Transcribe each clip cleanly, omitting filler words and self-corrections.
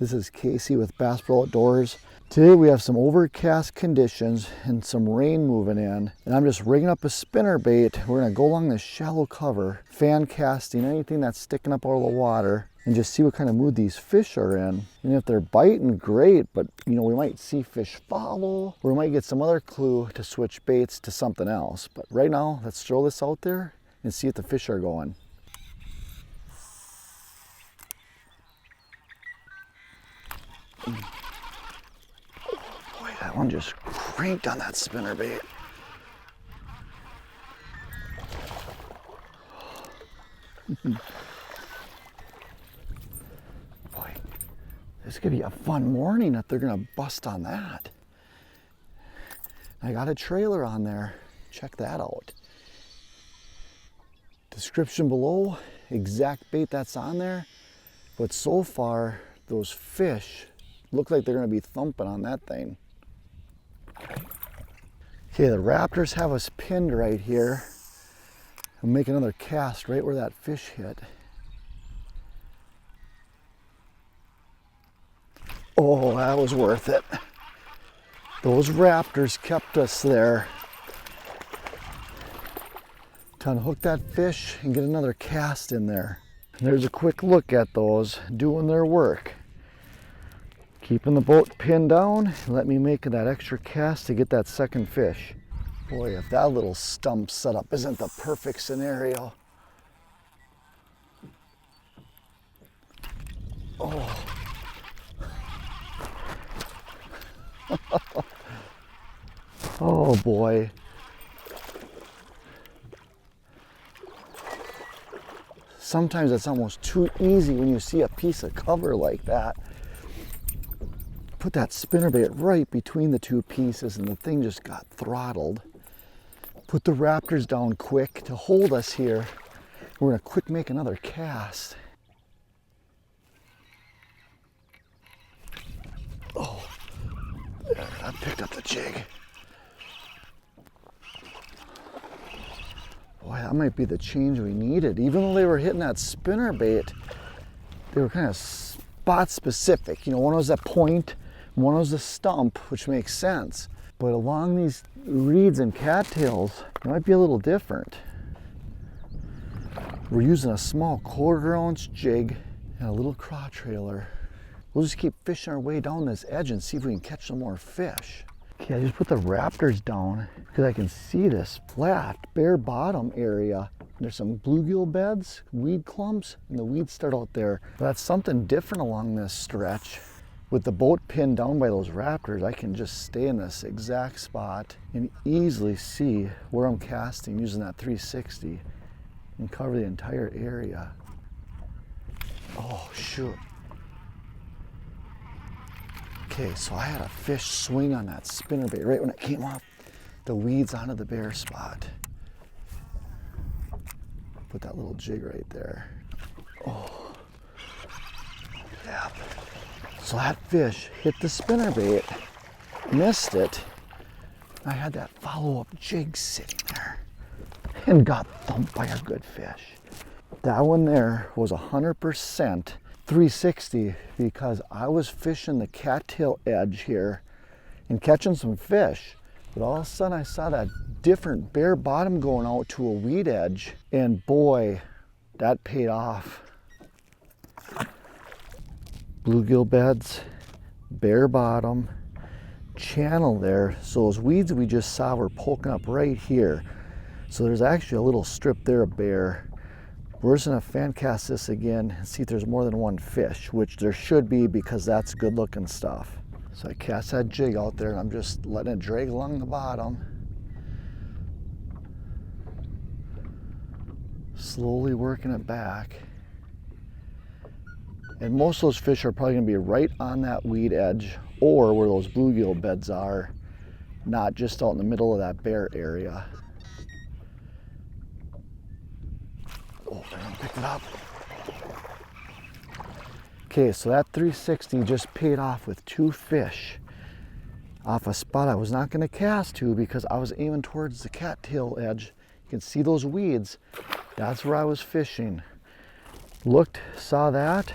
This is Casey with Bass Pro Outdoors. Today we have some overcast conditions and some rain moving in, and I'm just rigging up a spinnerbait. We're gonna go along this shallow cover, fan casting anything that's sticking up out of the water, and just see what kind of mood these fish are in. And if they're biting, great, but you know, we might see fish follow, or we might get some other clue to switch baits to something else. But right now, let's throw this out there and see if the fish are going. Boy, that one just cranked on that spinnerbait. Boy, this could be a fun morning if they're gonna bust on that. I got a trailer on there. Check that out. Description below, exact bait that's on there. But so far, those fish look like they're gonna be thumping on that thing. Okay, the Raptors have us pinned right here. I'll make another cast right where that fish hit. Oh, that was worth it. Those Raptors kept us there. Time to hook that fish and get another cast in there. And there's a quick look at those doing their work. Keeping the boat pinned down, let me make that extra cast to get that second fish. Boy, if that little stump setup isn't the perfect scenario. Oh. Oh boy. Sometimes it's almost too easy when you see a piece of cover like that. Put that spinnerbait right between the two pieces and the thing just got throttled. Put the Raptors down quick to hold us here. We're gonna quick make another cast. Oh, there, I picked up the jig. Boy, that might be the change we needed. Even though they were hitting that spinnerbait, they were kind of spot specific. You know, one was a point, one was a stump, which makes sense. But along these reeds and cattails, it might be a little different. We're using a small 1/4 ounce jig and a little craw trailer. We'll just keep fishing our way down this edge and see if we can catch some more fish. Okay, I just put the Raptors down because I can see this flat, bare bottom area. There's some bluegill beds, weed clumps, and the weeds start out there. But that's something different along this stretch. With the boat pinned down by those Raptors, I can just stay in this exact spot and easily see where I'm casting using that 360 and cover the entire area. Oh, shoot. Okay, so I had a fish swing on that spinnerbait right when it came off the weeds onto the bare spot. Put that little jig right there. Oh, yeah. So that fish hit the spinnerbait, missed it. I had that follow-up jig sitting there and got thumped by a good fish. That one there was 100% 360 because I was fishing the cattail edge here and catching some fish. But all of a sudden I saw that different bare bottom going out to a weed edge, and boy, that paid off. Bluegill beds, bare bottom, channel there. So those weeds we just saw were poking up right here. So there's actually a little strip there of bare. We're just gonna fan cast this again and see if there's more than one fish, which there should be because that's good looking stuff. So I cast that jig out there and I'm just letting it drag along the bottom. Slowly working it back. And most of those fish are probably gonna be right on that weed edge or where those bluegill beds are, not just out in the middle of that bare area. Oh, I picked it up. Okay, so that 360 just paid off with 2 fish off a spot I was not gonna cast to because I was aiming towards the cattail edge. You can see those weeds. That's where I was fishing. Looked, saw that,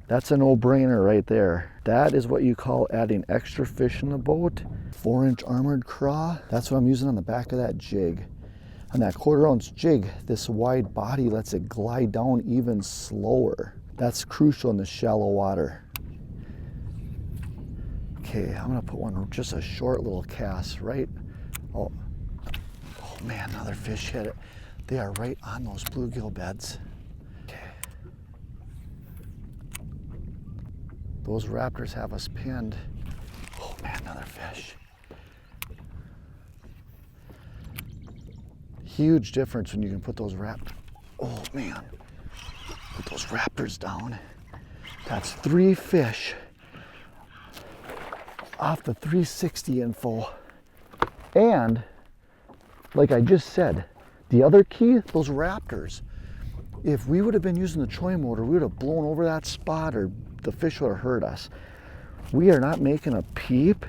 That's a no-brainer right there. That is what you call adding extra fish in the boat. 4-inch armored craw, that's what I'm using on the back of that jig. On that 1/4-ounce jig, this wide body lets it glide down even slower. That's crucial in the shallow water. Okay, I'm gonna put one, just a short little cast, right? Oh man, another fish hit it. They are right on those bluegill beds. Okay. Those raptors have us pinned. Oh man, another fish. Huge difference when you can put those oh man, put those raptors down. That's 3 fish off the 360 info. And like I just said, the other key, those raptors. If we would have been using the trolling motor, we would have blown over that spot or the fish would have hurt us. We are not making a peep.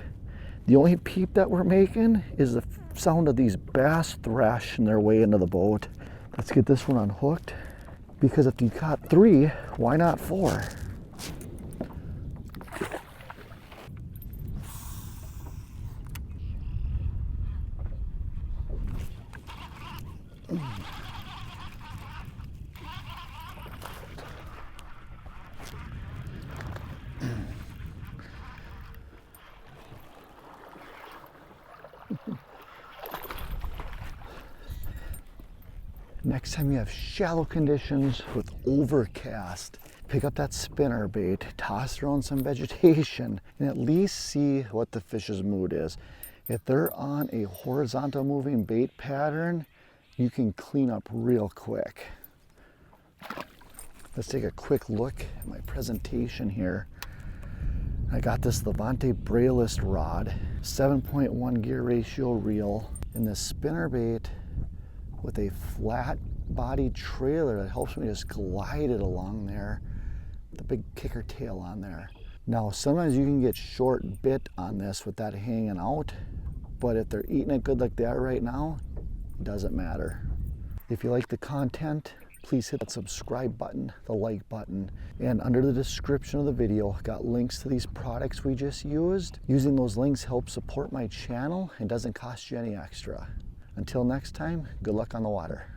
The only peep that we're making is the sound of these bass thrashing their way into the boat. Let's get this one unhooked, because if you caught 3, why not 4? Next time you have shallow conditions with overcast, pick up that spinnerbait, toss around some vegetation, and at least see what the fish's mood is. If they're on a horizontal moving bait pattern, you can clean up real quick. Let's take a quick look at my presentation here. I got this Levante brailless rod, 7.1 gear ratio reel, and this spinnerbait with a flat body trailer that helps me just glide it along there. The big kicker tail on there. Now sometimes you can get short bit on this with that hanging out, but if they're eating it good like they are right now, it doesn't matter. If you like the content, please hit that subscribe button, the like button, and under the description of the video, got links to these products we just used. Using those links helps support my channel and doesn't cost you any extra. Until next time, good luck on the water.